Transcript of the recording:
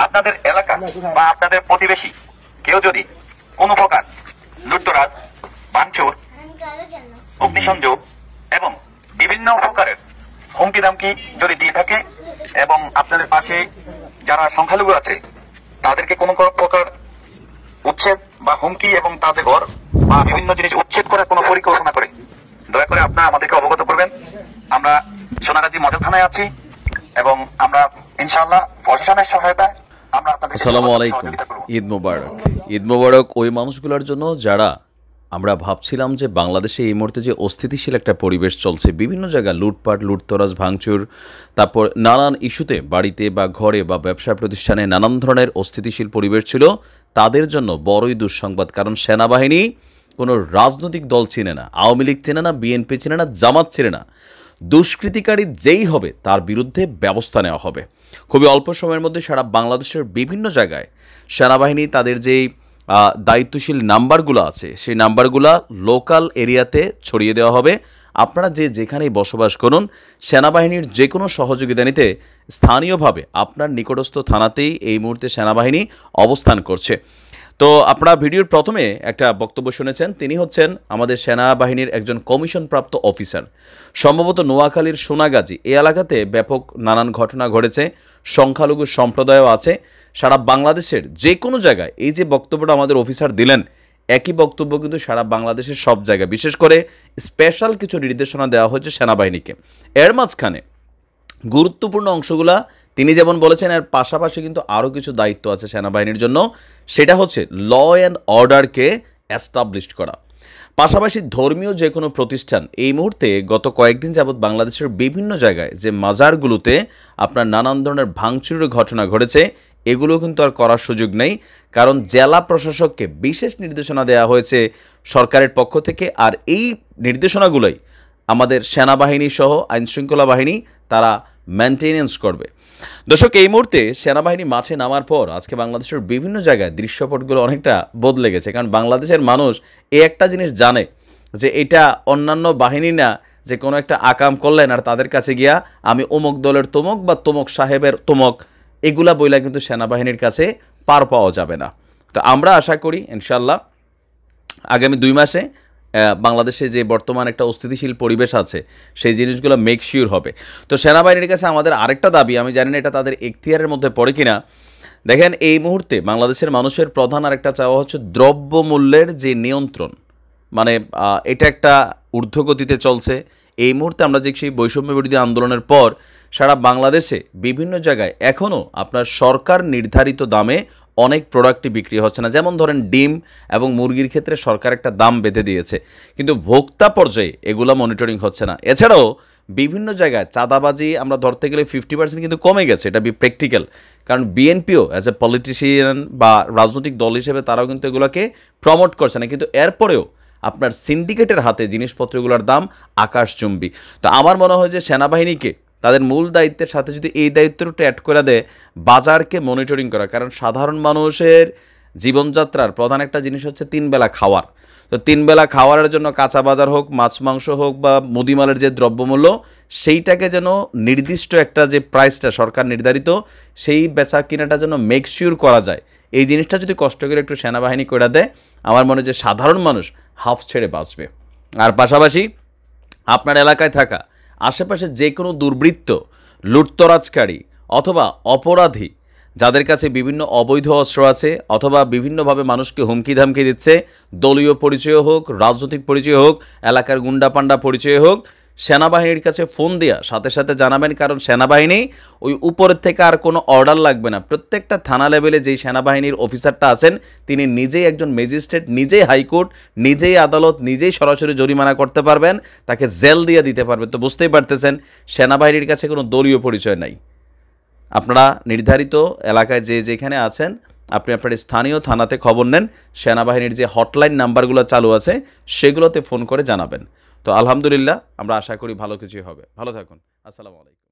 আপনাদের এলাকা বা আপনাদের প্রতিবেশী কেউ যদি কোনো প্রকার লুটতরাজ, ভাঙচুর, অগ্নিসংযোগ এবং বিভিন্ন প্রকারের হুমকি দামকি যদি দিয়ে থাকে এবং আপনাদের পাশে যারা সংখ্যালঘু আছে তাদেরকে কোনো প্রকার উচ্ছেদ বা হুমকি এবং তাদের ঘর বা বিভিন্ন জিনিস উচ্ছেদ করার কোনো পরিকল্পনা করে, দয়া করে আপনারা আমাদেরকে অবগত করবেন। আমরা সোনাগাজী মডেল থানায় আছি এবং আমরা ইনশাআল্লাহ প্রশাসনের সহায়তায় আমরা আপনাদের। আসসালামু আলাইকুম, ঈদ মোবারক। ঈদ মোবারক ওই মানুষগুলোর জন্য যারা আমরা ভাবছিলাম যে বাংলাদেশে এই মুহূর্তে যে অস্থিতিশীল একটা পরিবেশ চলছে, বিভিন্ন জায়গায় লুটপাট, লুটতরাজ, ভাঙচুর, তারপর নানান ইস্যুতে বাড়িতে বা ঘরে বা ব্যবসা প্রতিষ্ঠানে নানান ধরনের অস্থিতিশীল পরিবেশ ছিল, তাদের জন্য বড়ই দুঃসংবাদ। কারণ সেনাবাহিনী কোনো রাজনৈতিক দল চেনে না, আওয়ামী লীগ চেনে না, বিএনপি চেনে না, জামাত চেনে না। দুষ্কৃতিকারী যেই হবে তার বিরুদ্ধে ব্যবস্থা নেওয়া হবে। খুবই অল্প সময়ের মধ্যে সারা বাংলাদেশের বিভিন্ন জায়গায় সেনাবাহিনী তাদের যেই দায়িত্বশীল নাম্বারগুলো আছে সেই নাম্বারগুলো লোকাল এরিয়াতে ছড়িয়ে দেওয়া হবে। আপনারা যে যেখানেই বসবাস করুন, সেনাবাহিনীর যে কোনো সহযোগিতা নিতে স্থানীয়ভাবে আপনার নিকটস্থ থানাতেই এই মুহূর্তে সেনাবাহিনী অবস্থান করছে। তো আপনারা ভিডিওর প্রথমে একটা বক্তব্য শুনেছেন, তিনি হচ্ছেন আমাদের সেনাবাহিনীর একজন কমিশনপ্রাপ্ত অফিসার। সম্ভবত নোয়াখালীর সোনাগাজী এই এলাকাতে ব্যাপক নানান ঘটনা ঘটেছে, সংখ্যালঘু সম্প্রদায়ও আছে। সারা বাংলাদেশের যে কোনো জায়গায় এই যে বক্তব্যটা আমাদের অফিসার দিলেন, একই বক্তব্য কিন্তু সারা বাংলাদেশের সব জায়গায়, বিশেষ করে স্পেশাল কিছু নির্দেশনা দেওয়া হয়েছে সেনাবাহিনীকে। এর মাঝখানে গুরুত্বপূর্ণ অংশগুলা তিনি যেমন বলেছেন, এর পাশাপাশি কিন্তু আরও কিছু দায়িত্ব আছে সেনাবাহিনীর জন্য। সেটা হচ্ছে ল অ্যান্ড অর্ডারকে এস্টাবলিশ করা। পাশাপাশি ধর্মীয় যে কোনো প্রতিষ্ঠান, এই মুহূর্তে গত কয়েকদিন যাবৎ বাংলাদেশের বিভিন্ন জায়গায় যে মাজারগুলোতে আপনার নানান ধরনের ভাঙচুরের ঘটনা ঘটেছে, এগুলো কিন্তু আর করার সুযোগ নেই। কারণ জেলা প্রশাসককে বিশেষ নির্দেশনা দেওয়া হয়েছে সরকারের পক্ষ থেকে, আর এই নির্দেশনাগুলোই আমাদের সেনাবাহিনী সহ আইনশৃঙ্খলা বাহিনী তারা মেনটেনেন্স করবে। দর্শক, এই মুহূর্তে সেনাবাহিনী মাঠে নামার পর আজকে বাংলাদেশের বিভিন্ন জায়গায় দৃশ্যপটগুলো অনেকটা বদলে গেছে। কারণ বাংলাদেশের মানুষ এই একটা জিনিস জানে যে এটা অন্যান্য বাহিনী না, যে কোনো একটা আকাম করলেন আর তাদের কাছে গিয়া আমি অমুক দলের তমক বা তমক সাহেবের তমক, এগুলা বইলা কিন্তু সেনাবাহিনীর কাছে পার পাওয়া যাবে না। তো আমরা আশা করি ইনশাল্লাহ আগামী 2 মাসে বাংলাদেশে যে বর্তমান একটা অস্থিতিশীল পরিবেশ আছে সেই জিনিসগুলো মেক শিওর হবে। তো সেনাবাহিনীর কাছে আমাদের আরেকটা দাবি, আমি জানি না এটা তাদের এখতিয়ারের মধ্যে পড়ে কিনা। দেখেন, এই মুহূর্তে বাংলাদেশের মানুষের প্রধান আরেকটা চাওয়া হচ্ছে দ্রব্যমূল্যের যে নিয়ন্ত্রণ, মানে এটা একটা ঊর্ধ্বগতিতে চলছে। এই মুহূর্তে আমরা যে সেই বৈষম্য বিরোধী আন্দোলনের পর সারা বাংলাদেশে বিভিন্ন জায়গায় এখনও আপনার সরকার নির্ধারিত দামে অনেক প্রোডাক্টই বিক্রি হচ্ছে না। যেমন ধরেন ডিম এবং মুরগির ক্ষেত্রে সরকার একটা দাম বেঁধে দিয়েছে, কিন্তু ভোক্তা পর্যায়ে এগুলো মনিটরিং হচ্ছে না। এছাড়াও বিভিন্ন জায়গায় চাঁদাবাজি আমরা ধরতে গেলে 50% কিন্তু কমে গেছে, এটা প্র্যাকটিক্যাল। কারণ বিএনপিও অ্যাজ এ পলিটিশিয়ান বা রাজনৈতিক দল হিসেবে তারাও কিন্তু এগুলোকে প্রমোট করছে না, কিন্তু এরপরেও আপনার সিন্ডিকেটের হাতে জিনিসপত্রগুলোর দাম আকাশচুম্বী। তো আমার মনে হয় যে সেনাবাহিনীকে তাদের মূল দায়িত্বের সাথে যদি এই দায়িত্বটা অ্যাড করে দেয় বাজারকে মনিটরিং করা। কারণ সাধারণ মানুষের জীবনযাত্রার প্রধান একটা জিনিস হচ্ছে 3 বেলা খাওয়ার। তো 3 বেলা খাওয়ারের জন্য কাঁচা বাজার হোক, মাছ মাংস হোক বা মুদিমালের যে দ্রব্যমূল্য, সেইটাকে যেন নির্দিষ্ট একটা যে প্রাইসটা সরকার নির্ধারিত, সেই বেচা কিনাটা যেন মেক শিওর করা যায়। এই জিনিসটা যদি কষ্ট করে একটু সেনাবাহিনী করে দেয়, আমার মনে হয় যে সাধারণ মানুষ হাফ ছেড়ে বাঁচবে। আর পাশাপাশি আপনার এলাকায় থাকা আশেপাশে যে কোনো দুর্বৃত্ত, লুটতরাজকারী অথবা অপরাধী যাদের কাছে বিভিন্ন অবৈধ অস্ত্র আছে অথবা বিভিন্নভাবে মানুষকে হুমকি ধামকি দিচ্ছে, দলীয় পরিচয় হোক, রাজনৈতিক পরিচয় হোক, এলাকার গুন্ডাপান্ডা পরিচয় হোক, সেনাবাহিনীর কাছে ফোন দেওয়া সাথে সাথে জানাবেন। কারণ সেনাবাহিনী ওই উপরের থেকে আর কোনো অর্ডার লাগবে না। প্রত্যেকটা থানা লেভেলে যেই সেনাবাহিনীর অফিসারটা আছেন তিনি নিজেই একজন ম্যাজিস্ট্রেট, নিজেই হাইকোর্ট, নিজেই আদালত, নিজেই সরাসরি জরিমানা করতে পারবেন, তাকে জেল দিয়ে দিতে পারবেন। তো বুঝতেই পারতেছেন সেনাবাহিনীর কাছে কোনো দলীয় পরিচয় নাই। আপনারা নির্ধারিত এলাকায় যে যেখানে আছেন আপনি আপনার স্থানীয় থানাতে খবর নেন, সেনাবাহিনীর যে হটলাইন নাম্বারগুলো চালু আছে সেগুলোতে ফোন করে জানাবেন। তো আলহামদুলিল্লাহ আমরা আশা করি ভালো কিছুই হবে। ভালো থাকুন। আসসালামু আলাইকুম।